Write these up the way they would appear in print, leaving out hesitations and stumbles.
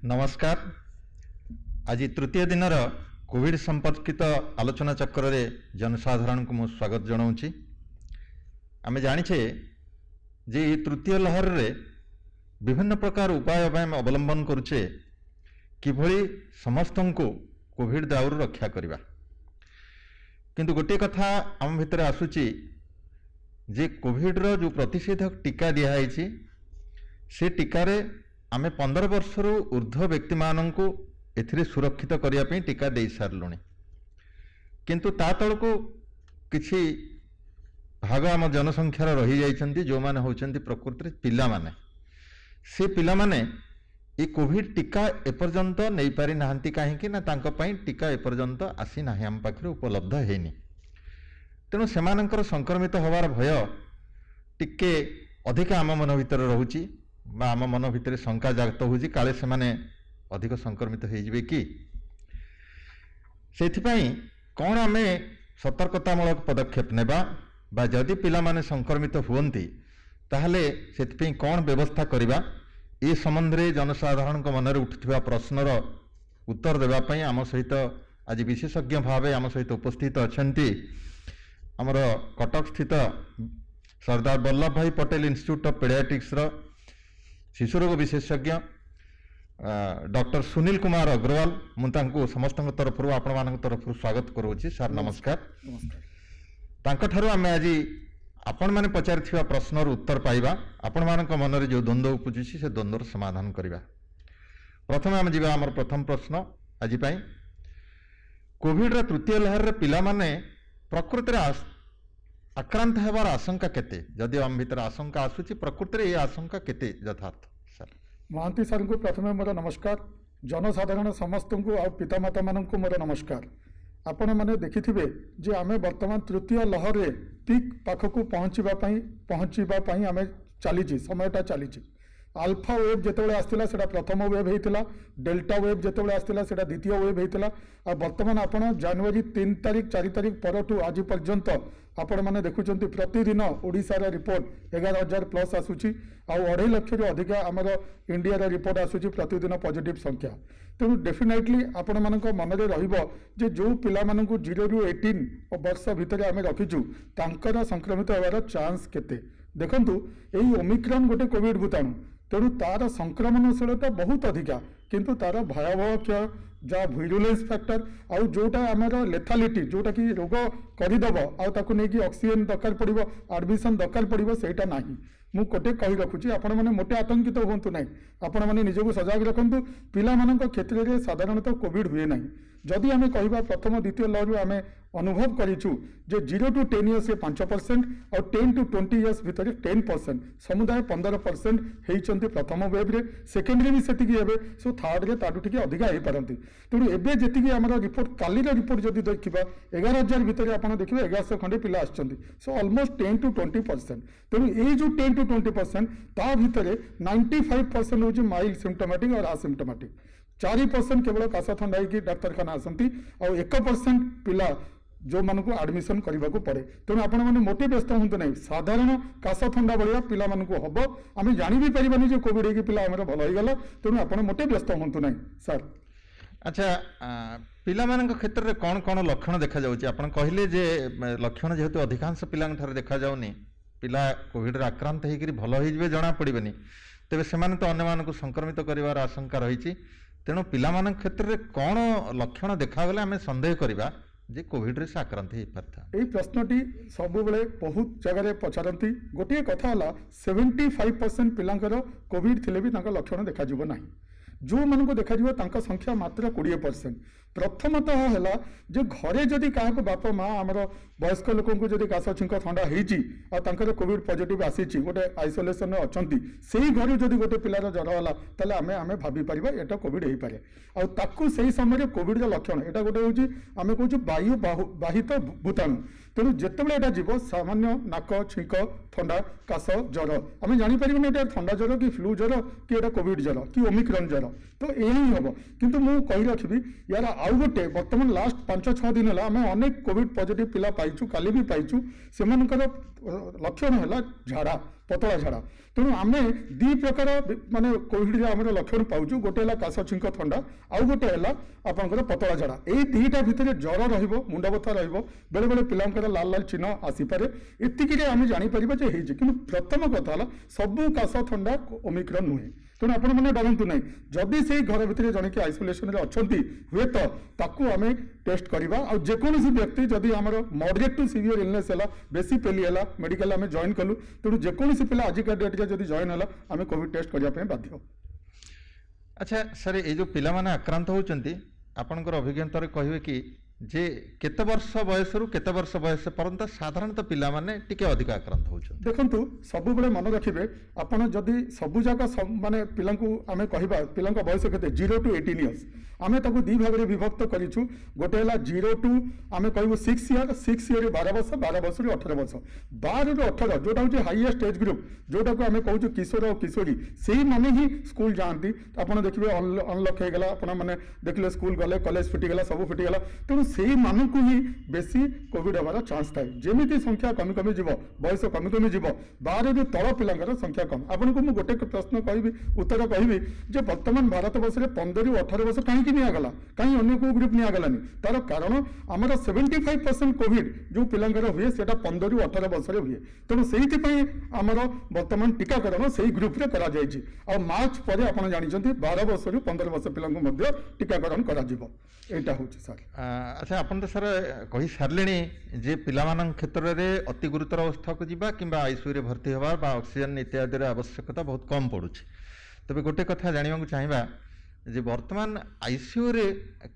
नमस्कार। आज तृतीय दिन कोविड संपर्कित आलोचना चक्र रे जनसाधारण को मुझे स्वागत जनाऊँगी। आम जाचे जे तृतीय लहर रे विभिन्न प्रकार उपाय आम अवलंबन करुचे किभली समस्त को कोविड दाउर रक्षा करवा। किंतु गोटे कथा आम भितर आसूची जे कोविड रो जो प्रतिषेधक टीका दिखाई से टीकार आमे 15 वर्षर ऊर्ध्व व्यक्ति मानू एथिरे सुरक्षित करने टीका दे सारूँ, किंतु ता तल को किसी भाग आम जनसंख्यार रही जाइछन्ति जो माने होचन्ति प्रकृति पिला माने। से पिला माने ये कोविड टीका एपर्यंत नहीं पारि नाहंती काहेकि ना तांको पई टीका एपर्यंत आसी नाही आम पाखरे उपलब्ध हेनी। तेणु सेमानंकर संक्रमित होवार भय टिके अधिक आम मन भितर रहुची बा आम मन भितर शंका जागत होची काले से माने अधिक संक्रमित हो जिवे कि। सेथिपई कौन आमे सतर्कतामूलक पदक्षेप नेबा बा जदि पिला माने संक्रमित हुवंती ताहले सेथिपई कौन व्यवस्था करिबा ए संबंध में जनसाधारण मन में उठुवा प्रश्नर उत्तर देवाई आम सहित आज विशेषज्ञ भाव आम सहित उपस्थित अच्छा आमर कटक स्थित सरदार वल्लभ भाई पटेल इंस्टीट्यूट ऑफ पेडियाट्रिक्स शिशु रोग विशेषज्ञ डॉक्टर सुनील कुमार अग्रवाल मुझे समस्त तरफ आपण मान तरफ स्वागत करुच्ची। सर नमस्कार। नमस्कार। आम आज आपण माने पचारिथिबा प्रश्नर उत्तर पाइबा, आपण मानक मन रे जो द्वंद्व उपजुची से द्वंद्वर समाधान करिबा। प्रथम आम जीवा हमर प्रथम प्रश्न आज पई कोविड रा तृतीय लहर रे पिला माने प्रकृति रे आक्रांत हेबार आशंका केते, जदि आम भीतर आशंका आसुची प्रकृति रे ए आशंका केते यथार्थ? सर महांती सर को प्रथम मोर नमस्कार। जनसाधारण समस्त को आ पितामाता मान को मोर नमस्कार। आपण मैंने देखिथिबे जे आमे वर्तमान तृतीय लहर रे पीक पाखक पहुँचापी आमे चली समयटा चली। आल्फा वेव जितेबाला आसला से प्रथम वेव होता, डेल्टा वेव जितेबाला आसला से द्वितीय वेव होता। आ वर्तमान आपण जनवरी 3 तारिख 4 तारिख परठू आज पर्यंत आपण मैंने देखुं प्रतिदिन ओडिशार रिपोर्ट 11,000 प्लस आसूची आ 2.5 लाख रु अधिक आमर इंडिया रिपोर्ट आसूची प्रतिदिन पॉजिटिव संख्या। तेणु डेफिनेटली आपण मानक मन में रहिबो जो पिला मानकु 0 रु 18 वर्ष भितर आमे रखिचु तांकर संक्रमित होवार चांस केते। देखंतु एई ओमिक्रॉन गोटे कोविड भूताणु, तेणु तार संक्रमणशीलता बहुत अधिका, किंतु तार भयावह क्षय जहाँ भिरुलेंस फैक्टर आउ जोटा आमर लेथालिटी जोटा कि रोग करदेव आकु नहीं ऑक्सीजन दरकार पड़ो एडमिशन दरकार पड़ो सेटा ना। मु गोटे कही रखुची आपण मैंने मोटे आतंकित हूँ ना, आपण मैंने निजक सजग रखु। पिला क्षेत्र में साधारणतः कोविड हुए ना। जदि आम कह प्रथम द्वितीय लहर आम अनुभव करूँ जे 0 to 10 इयर्स 5% और 10 to 20 इयर्स भितर 10%, समुदाय 15% होती प्रथम वेव रे, सेकेंडरी भी सेतिक हे, सो थर्ड रे ताठू टिके अधिका हो पारती। तेणु एवं जी आम रिपोर्ट काली रिपोर्ट जब देखा 11,000 भितर आप देखिए 1100 खंडे पिला आसछन्ति, सो ऑलमोस्ट 10 to 20%। तेणु ये जो 10 to 20% ता भितर 95% हूँ माइल्ड सिम्पटोमेटिक और आसिम्पटोमेटिक, 4% केवल काश थंडा होगी डाक्तखाना आसती, और 1% पिला जो मानक एडमिशन करने को पड़े। तेणु आपण मैंने मोटे व्यस्त हूँ ना, साधारण काश थंडा भाया पिला हम आम जानी भी पारानी जो कोविड होगी पिला आम भल होगा। तेणु आप मोटे व्यस्त हूँ ना सर। अच्छा, पिला मानक क्षेत्र में कौन कौन लक्षण देखा जाउची? आपण कहले जे लक्षण जेहेतु अधिकांश पिलांक ठारे देखा जाउनी, पिला कोविड रे आक्रांत होकर भल हो जना पड़बनी, तेबे सेमाने तो अन्य मानक संक्रमित करिवार आशंका रही। तेणु पिला मानक क्षेत्र में कौन लक्षण देखा गले आमे संदेह करिबा जे कोविड रे आक्रांत हो पारता? यही प्रश्नटी सब बेले बहुत जगह पचारती। गोटे कथा है 75% पिलांकर कोविड थिले भी लक्षण देखा ना, जो मान को देखा संख्या मात्र 20%। प्रथमतः है जो घरे जदि क्या बापा माँ आमर वयस्क लोक जदि काश छिंक थंडा होकर कोविड पॉजिटिव आसी गोटे आइसोलेशन अच्छा से ही घर जदि गोटे पिलार ज्वर है आमे आमे भाभी पारिबा एटा कोविड हो पारे। आउ से समय कोविड लक्षण एटा गोटे हूँ आम कहूँ वायु बाहित भूताणु। तेणु जितेबाला यहाँ जीव सामान्य नाक छिंक थंडा काश ज्वर आम जापर ये थंडा ज्वर कि फ्लू ज्वर कि कोविड ज्वर कि ओमिक्रॉन ज्वर, तो यही हम। किंतु मु कही रखी यार आउ गोटे वर्तमान लास्ट 5-6 दिन है आम अनेक कोविड पॉजिटिव पिला पाइचु, काली भी पाइचु। से लक्षण है झाड़ा पतला झाड़ा। तेणु आम दी प्रकार माने कोविड आम लक्षण पाऊँ, गोटे है काश छिंक थंडा, आउ गोटे है आपंकर पतला झाड़ा। यही दुईटा भितर ज्वर रुंड बथा रेले बेले पिलांकर लाल लाल चिन्ह आसीपे। एतिक आम जापर कि प्रथम कथा सबू काश थंडा ओमिक्रॉन नुहे। तेणु आपण मैंने डरतु ना, जदि से घर भितर जन कि आइसोलेशन अच्छा हुए तो ताकू आम टेस्ट करवा। आ जेकोसी व्यक्ति जदि आम मॉडरेट टू सीवियर इलनेस है, बेसी पेली है, मेडिकल आम जॉइन कलु, तेणु जेकोसी पिला आजिका डेट जदि जॉइन है आम कोविड टेस्ट करने बाध्य। अच्छा सर, ये जो पिला माने आक्रांत होउचंती आपनकर अभिज्ञतारे कहिवे कि जे केते वर्ष बयस रु केते वर्ष बयस पर्यंत साधारणतः पिला माने टिके अधिक आक्रांत होउचंती? देखंतु सब बेले मन रखिबे, आपण जदि सबु जाका माने पिलांकु आमे कहिबा पिलांका बयस केते 0 to 18 इयर्स आमे ताकु दी भाग रे विभक्त करिछु। गोटे हला 0 टू आमे कहबो 6 इयर, 6 इयर 12 वर्ष, 12 वर्ष रे 18 वर्ष, 12 ରୁ 18 जोटा होची हाईएस्ट एज ग्रुप, जोटा को आमे कहूछु किशोर और किशोरी, सेही माने ही स्कूल जानती। आपण देखिबे अनलॉक हे गेला, आपण माने देखले स्कूल गले, कॉलेज फिटी गेला, सब फिटी गेला, तेणु सेही मानकु ही बेसी कोविड होबार चांस थाए। जेमिति संख्या कमी कमी जीव, बयस कमी कमी जीव, 12 ରୁ तल पिलांकर संख्या कम। आपनको मु गोटे प्रश्न कहबी, उत्तर कहबी जे वर्तमान भारत वर्ष रे 15 ରୁ 18 वर्ष काहे निगला, कहीं अन्य को ग्रुप निगलानी? तार कारण आमर 75% कोविड जो पिलांकर हुए सेटा 15 ରୁ 18 वर्ष हुए। तेणु से आमर वर्तमान टीकाकरण से ग्रुप रे करा जायछि। आ मार्च पर आप जानते 12 वर्ष ରୁ 15 वर्ष पिलांको मध्य टीकाकरण करा जिवो। एटा होछि सर। अच्छा, आपन तो सर कहि सारलेनी जे पिलामान क्षेत्र रे अति गुरुतर अवस्था को जीवा किंबा आईसीयू रे भर्ती होबा बा ऑक्सीजन इत्यादि रे आवश्यकता बहुत कम पड़ुछि। तबे गोटे कथा जानिबा को चाहिबा जे वर्तमान आईसीयू रे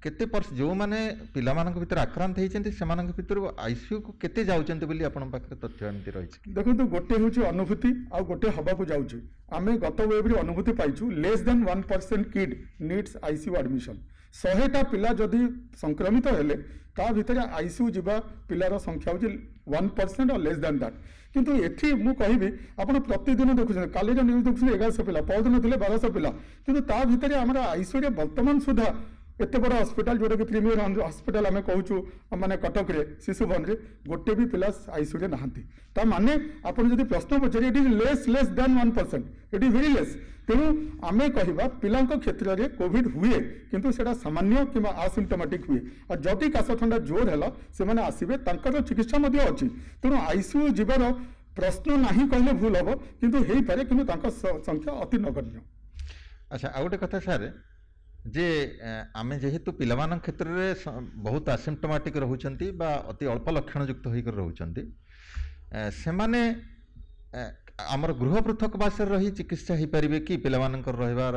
केते जो माने पिला मानक भीतर आक्रांत हेचंती सेमानक भीतर आईसीयू को केते जाउचंती बोली आपन पाखरे तथ्य एमती रहिछि? देखंतु गोटे होछि अनुभूति आ गोटे हबा को जाउछि। आमे गत वेब रे अनुभूति पाइछु less than 1% kid needs ICU admission. 100टा पिला जदि संक्रमित हेले ता भितर आईसीयू जीवा पिलार संख्या होछि 1% और लेस देन दैट। किंतु एठी मु कहबी आपण प्रतिदिन देखुछन, काली रे न्यूज देखुछन 1100 पिला, परदिन थिले 1200 पिला, किंतु ता भितर हमरा आईसीयू रे वर्तमान सुधा एते बड़ा हॉस्पिटल जोटा कि प्रीमियर हॉस्पिटल आमे कहूछु माने कटक रे शिशुभवन रे गोटे भी पिला आईसीयू रे नहांती। ता माने आपण जदि प्रश्न पचरे it is less than 1%, it is very less. तेणु आमे कहिबा पिलांको क्षेत्र रे कोविड हुए किंतु सेटा सामान्य किंबा असिम्प्टोमेटिक हुए। और जदि काश ठंडा जोर हैला से माने आसीबे, तांकर चिकित्सा मध्ये अछि। तेणु आईसीयू जीवार प्रश्न नाही कहले भूल हबो, किंतु हेई पारे, किंतु तांका संख्या अति नगण्य। अच्छा, आ गोटे कथा सर जे आमे जेहेतु पिलामान क्षेत्र रे बहुत असिम्प्टोमेटिक रहउचंती बा अति अल्प लक्षण युक्त होइकर रहउचंती, सेमाने आमर गृह पृथकवास रही चिकित्सा हो पारे कि पिलामानकर रहिबार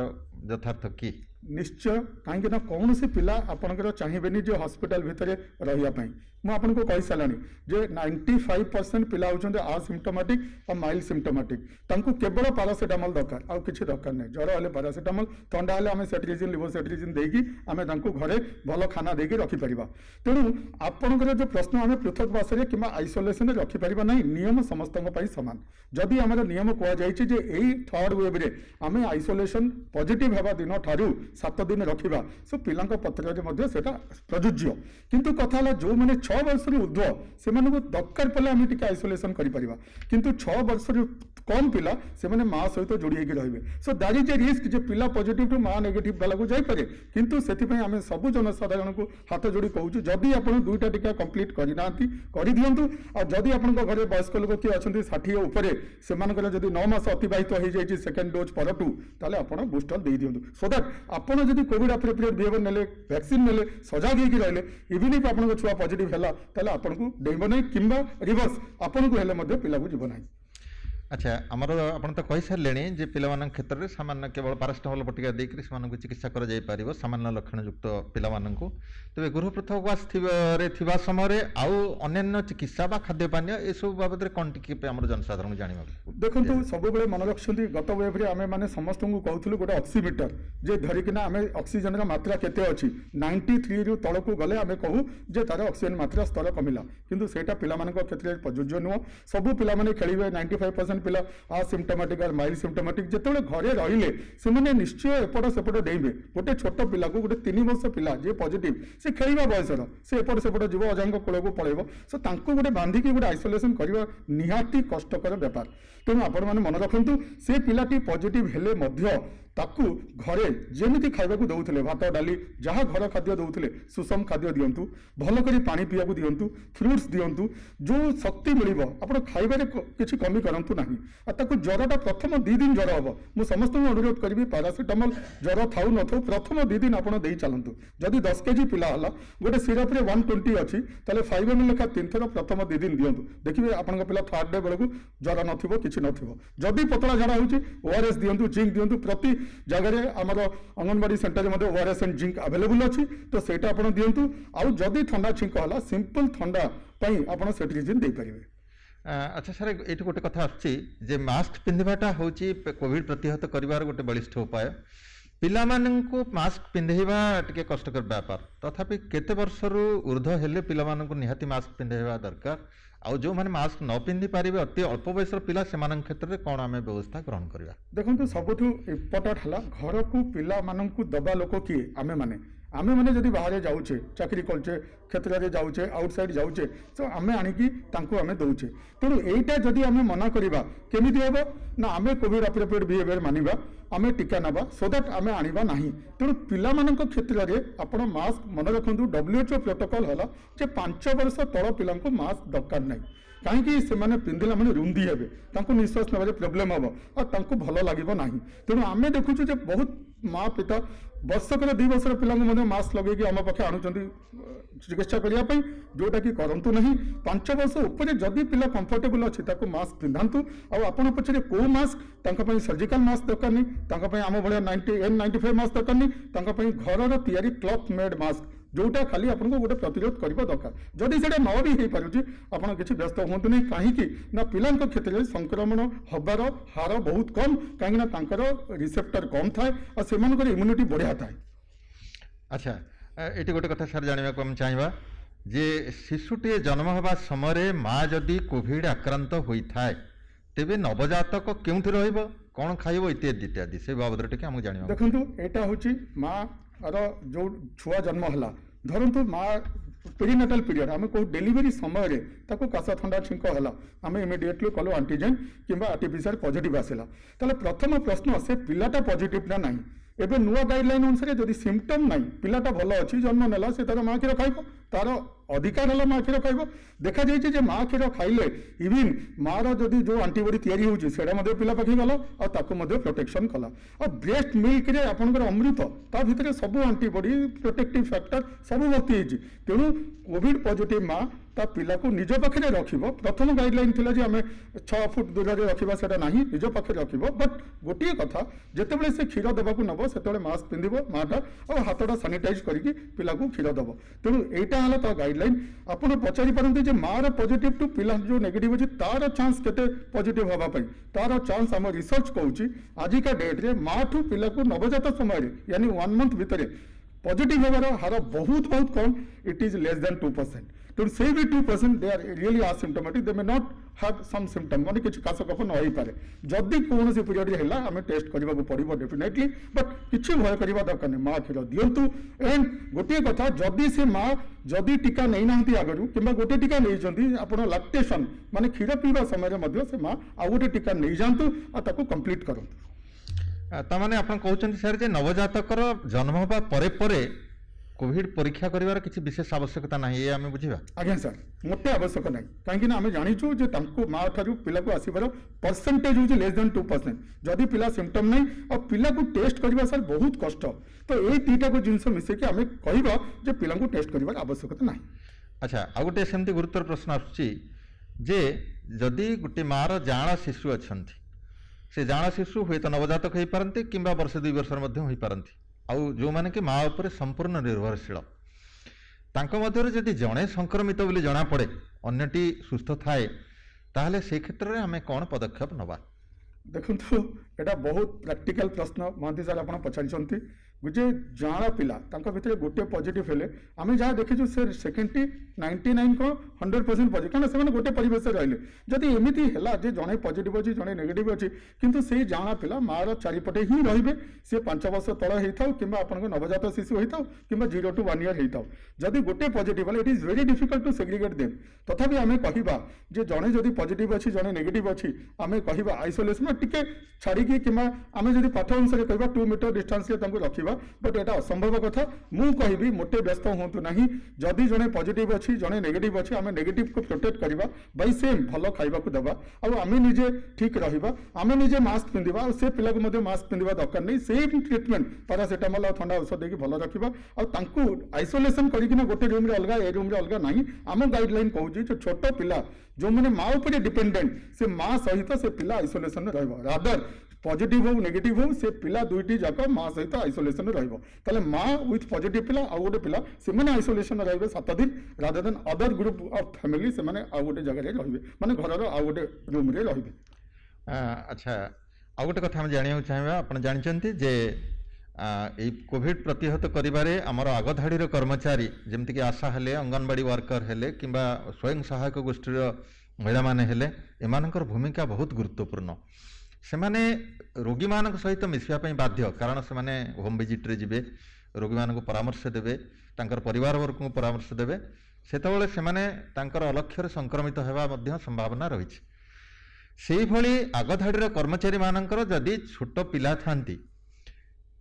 यथार्थ कि? निश्चय, कहीं ना कौन से पिला आपनकर चाहिए जो हॉस्पिटल भितर रही। मुझे आपको कही सारानी जे 95% पिला होचंदे असिम्प्टोमेटिक और माइल्ड सिम्प्टोमेटिक, तांको केवल पारासीटामोल दरकार, आउ किछि दरकार नहीं। ज्वर हेले पारासीटामोल, थंडा हेले आमे सेट्रिजिन लिवोसेट्रिजिन देकी आमे तांको घरे भल खाना देकी रखि परिबा। तेणु आपनकर जो प्रश्न आमे पृथकवास रे किंबा आइसोलेशन रे रखि परिबा नहीं, नियम समस्तक पई समान। जदि हमर नियम कह जायछि जे एई थर्ड वेव रे आमे आइसोलेशन पॉजिटिव हेबा दिन ठारू 7 दिन रखिबा, सो पिलांको पत्र रे मध्ये सेटा प्रयोज्य। किंतु कथा हला जो माने 6 वर्ष रे ऊर्ध्व सेमानको दरकार पले आमे टिके आइसोलेशन करि परिबा, किंतु 6 वर्ष रे कम पिला से माने मां सहित जोड़ी हेकि रहिबे। So that is a risk जे पिला पॉजिटिव टू मां नेगेटिव वाला को जाई पारे। किंतु सेति पई आमे सब जनसाधारण को हाथ जोड़ी कहूछु जदि आपण दुईटा टीका कंप्लीट करि नांती करि दियंतु। आ जदि आपण घरे वयस्क लोक कि अछंती 60 ऊपर सेमानकर जदि 9 मास अतिबाहित हो जायछि सेकंड डोज परटू, ताले आपण बूस्टर दे दियंतु, सो दैट आपण जदि कोविड एप्रोप्रिएट बिहेवियर नेले, वैक्सीन नेले, सजाग हेकि रहले, इवन इफ आपण छुआ पॉजिटिव हैला ताले आपण को डेइबो नै किंबा रिवर्स आपण को हेले मध्ये पिला को जीव नै। अच्छा, आमर आपन तो कहि सारलेनी जे पिलामान क्षेत्र रे सामान्य केवल पारासीटामोल बटिका देकरी सेमानकु चिकित्सा कर जाय पारिबो सामान्य लक्षण युक्त पिलामानकु। तबे गृह पृथकवास थिबा समय रे आउ अन्य चिकित्सा बा खाद्य पानीय ए सब बाबत रे कोन टिके पे हमर जनसाधारण जानिबा? देखंतु सब बेले मन रखछंती गत वेव रे आमे माने समस्त को कहउथुलु गोटे ऑक्सीमीटर जे धरि किना आमे ऑक्सीजन रा मात्रा केते अछि 93 रु तळकु गले आमे कहू जे तार ऑक्सीजन मात्रा स्तर कमिला, किंतु सेटा पिलामानक क्षेत्र रे प्रयोज्य नुह। सब पिला माने खेलिबे 95% पिला सिम्पटोमेटिक आर माइल्ड सिम्पटोमेटिक जिते घरे रहिले से निश्चय एपट सेपट डेइबे गोटे छोट पिला को गोटे 3 वर्ष पिला जे पॉजिटिव से खेलिबा बयसर से एपट सेपट जीव अजांग कूल को पड़ेब सो तांको गोटे बांधिकी गोटे आइसोलेशन करवा निहाती कष्टकर व्यापार तेणु आपण मैंने मन रखु से पिलाटी पॉजिटिव हेले मध्य ताकू घरे जेमिति खाइबाकू दउथिले भात डाली जहाँ घर खाद्य दउथिले सुषम खाद्य दियंतु भल करी पानी पियाकू दियंतु फ्रूट्स दियंतु जो शक्ति मिलिबो आपण खाइबारे किछि कमी करंतु नाही आ ताकू ज्वरटा प्रथम 2 दिन ज्वर हबो मु समस्त अनुरोध करिबी पैरासिटामोल ज्वर थाउ न थाउ प्रथम 2 दिन आपण देई चलंतु जदि 10 केजी पिला हला गोटे सिरप रे 120 अछि ताले 5 ml लेखा 3 थर प्रथम 2 दिन दियंतु देखिबे आपन पिला थर्ड डे बेलकू ज्वर नथिबो किछि नथिबो जदि पतला झाड़ा होछि ओआरएस दियंतु जिंक दियंतु प्रति जगह आमर अंगनवाड़ी सेंटर में ओआरएस एंड जिंक अवेलेबल अच्छी तो सेटा आपण दियंतु आउ जदि ठंडा छिंक हला सिंपल ठंडा पई आपण सेट्रिजिन दे परिबे। अच्छा सर ये गोटे कथा आछि जे मास्क पिंधिबाटा होची कोविड प्रतिहत करिवार गोटे बलिष्ठ उपाय पिला माननकु मास्क पिंधेबा टिके कष्टकर व्यापार तथापि केते वर्षरु ऊर्ध्व हेले पिला माननकु निहाती मास्क पिंधेबा दरकार आउ जो माने मास्क न पिंधि पारिबे अति अल्प बयसर पिला सेमान क्षेत्र में कौन आम व्यवस्था ग्रहण करवा देखो सबुठ इम्पोर्टाट है घर को पिला माननकु दबा लोक किए आमे माने जदि बाहर जाऊे चाकरी करचे क्षेत्र में जाऊे आउटसाइड जाऊे तो आमे आनिकी तांको आमे दउचे तेणु एटा जदि आमे मना करिबा केमिति हेबो ना आमे कोविड अप्रोप्रिएट बिहेवियर मानिबा आमे टीका नबा सो दैट आमे आनिबा नाही तेणु पिला मानक क्षेत्र में आपण मास्क मन रखंतु WHO प्रोटोकॉल हला जे 5 वर्ष तळ पिलांको मास्क दरकार नाही कहीं से पिंधिला मैंने रुंदी हे निश्वास नबारे प्रोब्लेम हम और भल लगे ना तेणु आम देखुचु जे बहुत माँ पिता वर्षक 2 वर्षर पिला मास्क लगे आम पाखे आणुंट चिकित्सा करने जोटा कि करूँ ना 5 वर्ष उपर जदि पिला कंफर्टेबल अच्छी मास्क पिंधातु आपड़ पछरे कौ मास्क सर्जिकल मास्क दरकार नहीं आम भाया N95 मास्क दरकार नहीं घर तैयारी क्लॉथ मेड मास्क जोटा खाली आपको गोटे प्रतिरोध करने दरकार जदि से न भी हो पारे आप किसी व्यस्त हूँ नहीं कहीं ना पिला क्षेत्र में संक्रमण हबार हार बहुत कम कहीं रिसेप्टर कम थाए और से इम्यूनिटी बढ़िया थाए। अच्छा ये गोटे कथा सर जानवा को चाहिए जे शिशुटे जन्म हवा समय माँ जदि कोविड आक्रांत होता है तेबे नवजातक क्योंठि रहिबो कौन खाइबो इत्यादि इत्यादि से बाबद टिके हमहु जानिबा देखंतु एटा होची माँ जो छुआ जन्म हला धरंतु माँ पेरिनेटाल पीरियड आम कौ डेलीवरी समय रे ताको कासा ठंडा छिंक हला आम इमिडिएटली कलु एंटीजेन किंबा आरटीपीसीआर पॉजिटिव आसिला ताले प्रथम प्रश्न से पिलाटा पॉजिटिव ना नाही एबे नुआ गाइडलाइन अनुसार जदि सिम्पटम नाही पिलाटा भल अछि जन्म नेला से तार माँ क्षीर खाइबो तार अधिकार है माँ क्षीर खाइबो देखा जाइए माँ क्षीर खाइले इवन माँ जदि जो आंटीबॉडी तैयारी होउछि सेडा मध्ये पिला पाखी गला और ताको मध्ये प्रोटेक्शन कला और ब्रेस्ट मिल्क रे आपनकर अमृत ता भितरे सब आंटीबॉडी प्रोटेक्टिव फैक्टर सब भर्ती होइछि तेणु कोविड पॉजिटिव माँ ता पिला को निज पाखे रखिबो प्रथम गाइडलाइन थिला जे आमे 6 फुट दूर रे रखिबा सेटा नाही निज पाखे रखिबो बट गोटिए कथा जेतेबेले से क्षीर देबाकू नबो सेतेबेले मास्क पिंधिबो माटा और हाथटा सैनिटाइज करिकि पिला को क्षीर देबो तेणु एटा हला ता गाइडलाइन आपण पचारि परंतु जे मार पॉजिटिव टू पिला जो नेगेटिव अछि तार चांस केते पॉजिटिव हबा पई तार चांस हम रिसर्च कहूची आजिका डेट रे माँ ठू पिला को नवजात समय रे यानी 1 मंथ भितरे पॉजिटिव होबार हार बहुत बहुत कम इट इज लेस देन 2% तो से भी 2% they are really asymptomatic they may not have some symptom माने किछ कास कफ न होई पारे जदि कोन से पीरियड हेला हमें टेस्ट करबा को पड़िबो डेफिनेटली बट किछ भय करबा दरकार नै माँ क्षीर दियंतु एंड गोटे कथा जदि से माँ जदि टीका नै नांती आगरु किबा गोटे टीका नै जंती आपण लैक्टेशन माने क्षीर पीबा समय रे मध्य से माँ आ गोटे टीका नै जानतु आ ताको कंप्लीट करंतु तामाने आपण कहउछन सर जे नवजातकर जन्म होबा परे कोविड परीक्षा करिवार किछि विशेष आवश्यकता नाही ए आमे बुझिबा आज्ञा सर मोटे आवश्यक नाही काहेकि ना आमे जानिछु जे तांको माँ थारु पिला को आसीबार परसेंटेज होछि लेस देन 2% जदि पिला सिम्पटम नै और पिला को टेस्ट करबा सर बहुत कष्ट तो ए तीटा को जिंस मिसे कि आमे कहिबा जे पिला को टेस्ट करिवार आवश्यकता नाही। अच्छा आ गोटे सेमति गुरुतर प्रश्न आछि जे जदि गोटे मार जाणा शिशु अछंती से जाणा शिशु हुए तो नवजातक हो पारती कि वर्ष 2 वर्ष हो पारती आउ जो माने कि माँ उपर संपूर्ण निर्भरशील तांको मध्यरे जदि जड़े संक्रमित बोली जना पड़े अन्यटी सुस्थ थाए ताहले से क्षेत्र में आम कौन पदक्षेप नवा देखु एटा बहुत प्रैक्टिकल प्रश्न महांती सर आप पचारि जे जाँला पिला भितर गोटे पॉजिटिव हेले आम जहाँ देखीचु से सेकेंडटी 99 को 100% पॉजिटिव कारण से गोटे परिवेश रहिले जदि एमती है जे जड़े पॉजिटिव अच्छी जड़े नेगेटिव अच्छी किंतु से जाँला पिला मार चारिपटे ही रे सी 5 वर्ष तल होता कि नवजात शिशु होता कि 0 to 1 year होता जदि गोटे positive it is very difficult to segregate them तथापि आम कहवा जे जड़े जदि पॉजिटिव अच्छी जड़े नेगेटिव अच्छी आम कहवा आइसोलेशन टिके छाड़ी कि आम जदि पाठ अनुसार कहवा 2 मीटर डिस्टेंस रखा बट एटा असंभव कथा मु कहबी मोटे व्यस्त होतु नहीं जदि जड़े पॉजिटिव अच्छी जड़े नेगेटिव अच्छी आम नेगेटिव को प्रोटेक्ट करवा बाई सेम भल खाइबा को देबा आ आम निजे ठीक रहिबा आम निजे मास्क पिंधिबा और से पिला को मास्क पिंधिबा दरकार नहीं सेम ट्रीटमेंट पैरासिटामोल और ठंडा औषध देकी भल रखिबा और तांकू आइसोलेशन करिकिना गोटे रूम रे अलगा ए रूम रे अलगा नहीं आम गाइडलाइन कहूची जो छोट पिला जो मैंने माँ उपर डिपेंडेंट से माँ सहित से पिला आइसोलेशन रे रहबा रादर पॉजिटिव हो नेगेटिव हो से पिला दुईटी जाक माँ सहित आइसोलेशन रे माँ विथ पॉजिटिव पिला आउ गोटे पिला से मैंने आइसोलेशन रे 7 दिन rather than other group of family से मैंने आउ गोटे जगह रे माने घर आउ गोटे रूम रे रहिबे। अच्छा आउ गोटे कथा हम जानिया चाहिबा आपण जानिचंती जे कोविड प्रतिहत करिबारे हमर आगधाड़ीर कर्मचारी जेमति कि आशा हेले अंगनवाड़ी वर्कर हेले किंबा स्वयं सहायक गोष्ठीर महिला माने हेले एमानकर भूमिका बहुत गुरुत्वपूर्ण सेमाने रोगी मानक सहित मिसवा बाध्य कारण से माने होम विजिट रे जिबे रोगी मानक परामर्श देबे तांकर परिवार वर्ग को परामर्श देबे सेतबेले सेमाने तांकर अलक्ष्य संक्रमित हेबा मध्य संभावना रही सेही भली आगधाड़ीर कर्मचारी मानकर जदि छोट पिला थांती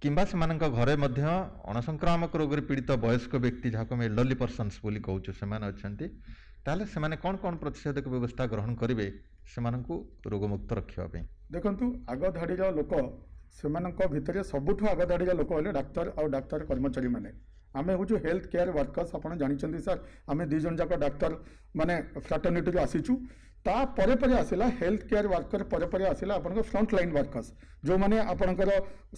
किंबा सेमानक घरे मध्य अणसंक्रामक रोग पीड़ित वयस्क व्यक्ति जहाँ आम एल्डरली पर्सन्स बोली कहूँ से ताहले सेमाने कौन कौन प्रतिषेधक व्यवस्था ग्रहण करेंगे से रोगमुक्त रखापी देखु आगधाड़ीर लोक से भितर सबुठ आगधाड़ीर लोक हेले डाक्तर और डाक्तर कर्मचारी माने आमे हूँ हेल्थ केयर वर्कर्स आप जानते सर आम 2 जन जाक डाक्तर माने फ्राटर्निटी आसीचु ता परे परे आसिला हेल्थ केयर वर्कर परे परे आसिला आपनका फ्रंट लाइन वर्कर्स जो माने आपनकर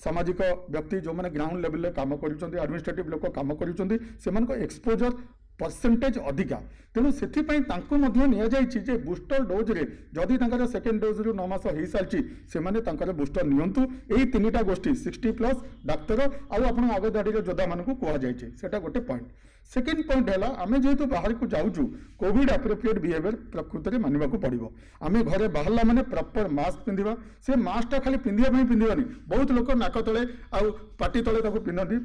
सामाजिक व्यक्ति जो माने ग्राउंड लेवल रे काम करूचंती एडमिनिस्ट्रेटिव लोक काम करूचंती सेमानक एक्सपोजर परसेंटेज अधिका तेणु से निया जाइछि जे बूस्टर डोज रे जदि तांकर सेकेंड डोज रु 9 मास हो सारी से तांकर बूस्टर नियंतु एई 3टा गोष्ठी 60+ डाक्तर आउ आपण आगधाड़ी योद्धा मानकु कुआ जाइछि सेटा गोटे पॉइंट सेकेंड पॉइंट है आम जेहेतु बाहर को जाऊँ कोविड एप्रोप्रिएट बिहेवियर प्रकृति में मानवा पड़ो आम घरे बाहर मैंने प्रॉपर मास्क पिंधा से मास्कटा खाली पिंधापी पिंधानी बहुत लोक नाक तले आउ पाटी तले पिंधती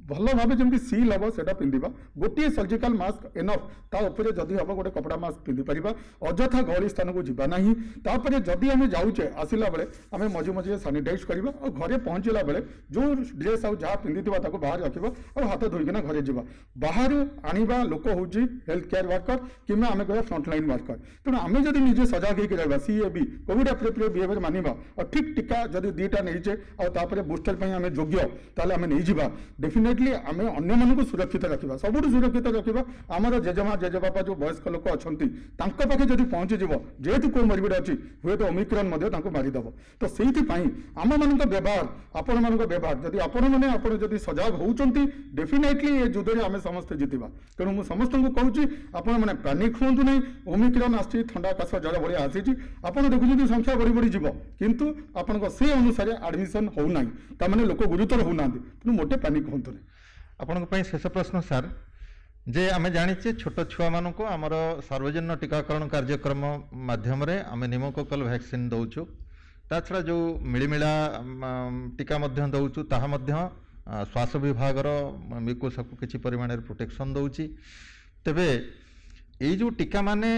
भल भाव जमी सील हम से पिंधा गोटे सर्जिकल मास्क एनफ तापर जदि हम गोटे कपड़ा मास्क पिंधि पार अଯଥା गहली स्थान को जीवा ना तापर जदि आम जाऊे आसला बेले आम मझे मझे सानिटाइज करवा और घरे पहुँचला बेले जो ड्रेस आउ जहाँ पिंधि बाहर रखा और हाथ धोईकिना घरे जा बाहर आनिबा लोक हूँ हेल्थ केयर वर्कर कि आम कह फ्रंट लाइन वर्कर तेणु आम जब निजे सजग होकर रहा सीएबी कोविड एप्रोप्रिएट बिहेवियर मानिबा और ठीक टीका जब 2टा नहींचे और बूस्टर पर आम योग्य ताले आम नहीं जा डेफिनेटली आम अन्य मानक सुरक्षित रखा सबुठ सुरक्षित रखा आमर जेजेमा जेजेबापा जो वयस्क लोक अच्छा पाखे जब पहुँचीज जेहेतु कोमोर्बिड अच्छी हुए तो ओमिक्रॉन मारिदेव तो से आम मान व्यवहार आपण मान व्यवहार जदि आपण मैंने आप सजग होती डेफिनेटली ये युद्ध में आम समस्ते जीतवा तेणु मुझे समस्त को कहूँ आपण मैंने पैनिक हूँ ना ओमिक्रॉन आसी ठंडा काश जर भाया आसी आप देखुं संख्या बढ़ी बढ़ी जीव किंतु आपण से अनुसार एडमिशन होना ताने लोक गुरुतर होना तेणु मोटे पैनिक हूँ आपण शेष प्रश्न सार जे आम जाचे छोट छुआ मानक आमर सार्वजनिक टीकाकरण कार्यक्रम माध्यम आम निमोकोकल वैक्सीन दौचु ता छड़ा जो मिलमिला टीका दौचु ताहा श्वास विभागर म्यूकोसा को किसी परिमाण प्रोटेक्शन दौची तेबे ये जो टीका माने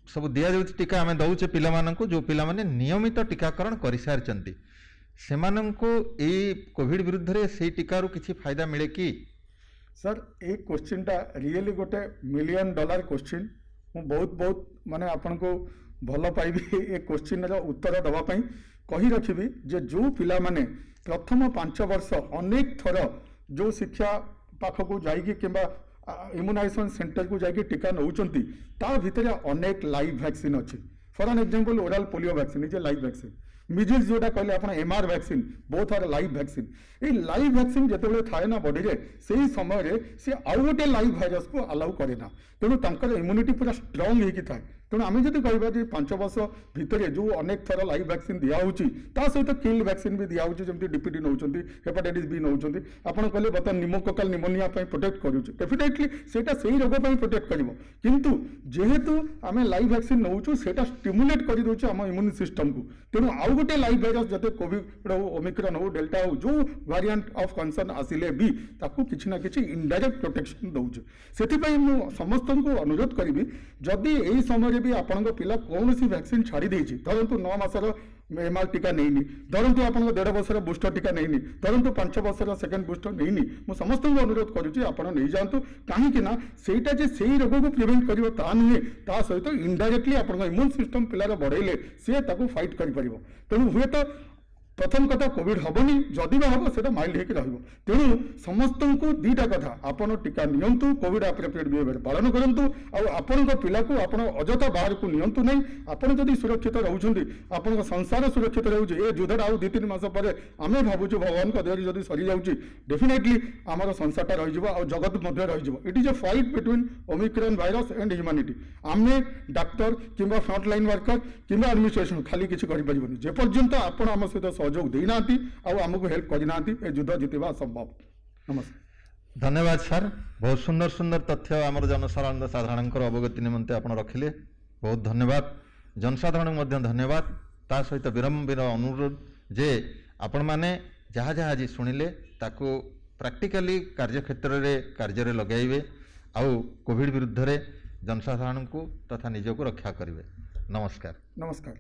सब दिया जाउछि टीका आम दौचे पिला मानक जो पिला माने नियमित टीकाकरण कर सारी से कोविड विरुद्ध रे से टीकार किसी फायदा मिले कि सर ये क्वेश्चन टा रियली गोटे $1 मिलियन क्वेश्चन मु बहुत बहुत माने आपन को भल पाइबी ये क्वेश्चन उत्तर दवाई कही रखी जे जो पिला माने प्रथम 5 वर्ष अनेक थर जो शिक्षा पाख को जाइए कि इम्यूनाइजेशन सेंटर को जाइए टीका नौकरी ता भितर अनेक लाइव वैक्सीन अच्छी for an example oral polio vaccine is a live vaccine measles जोटा कहले आप MR vaccine both are live vaccine ये लाइव वैक्सीन जिते थाए ना बॉडी रे से समय रे से आउ गोटे लाइव भाइरस को अलाउ करे ना तेणु इम्यूनिटी पूरा स्ट्रांग होगी थाए तेणु आम जब कहवा 5 वर्ष भितर जो अनेक थर लाइव वैक्सीन दिखाई ता सहित किल्ड वैक्सीन भी दिखाई जमी डीपीटी नौ हेपाटाइटिस बी नौ आपड़ कहले बर्तमान निमोकोकाल निमोनिया प्रोटेक्ट करूँ डेफिनेटली से रोग प्रोटेक्ट कर किंतु जेहेतु आम लाइव वैक्सीन नौ से स्टिमुलेट कर दौर आम इम्यून सिस्टम को तेणु आउ गोटे लाइव भाइरस जब कोविड हो ओमिक्रॉन हो डेल्टा हो जो वेरिएंट ऑफ कंसर्न आसिले भी ताकू किसी ना किसी इनडायरेक्ट प्रोटेक्शन दौचे से समस्त को अनुरोध करी जदि यही समय भी आपण पिला कौन सी वैक्सीन छाड़ी देछि धरंतु 9 मासर एमआर टीका नहीं धरंतु आप 1.5 वर्षर बूस्टर टीका नहीं धरंतु 5 वर्षर सेकेंड बूस्टर नहीं मु समस्त को अनुरोध करुच्ची आप नहीं जातु कहीं सेटा जे से रोग को प्रिवेंट कर नुहे ता सहित इनडायरेक्टली आप इम्यून सिस्टम पिलार बढ़ेले सी फाइट कर तेणु हुए तो प्रथम कथा कोविड हेनी जदि हम से माइल्ड होकर तेणु समस्त को दुईटा कथा आपड़ टीका नियंतु कोविड एप्रोप्रिएट बिहेवियर पालन करूँ आपण पिला को आप अजथा बाहर को नियंतु नहीं आपड़ जदि सुरक्षित रोचे आपण संसार सुरक्षित रोचे ये युद्धटा आउ 2-3 मास पर आम भावुँ भगवान देहरी जब सरी जाऊँगी डेफिनेटली आमर संसारटा रही जगत मध्य रही it is a fight between Omicron virus and humanity आम डाक्तर कि फ्रंट लाइन वर्कर कि एडमिनिस्ट्रेशन खाली किसी करें जेपर्यंत आप आम सहित सहयोग देना आमको हेल्प करना युद्ध जितवा असंभव। नमस्कार धन्यवाद सर बहुत सुंदर सुंदर तथ्य आम जनसाधारण अवगति निमंते आप रखिले बहुत धन्यवाद जनसाधारण धन्यवाद ता सहित विरम्बिर अनुरोध जे आपण मैंने जहाँ जहाँ आज शुणिले ताकू प्रैक्टिकली कार्यक्षेत्र में कार्य लगाइबे आउ कोविड विरुद्ध रे जनसाधारण को तथा निज को रक्षा करेंगे। नमस्कार। नमस्कार।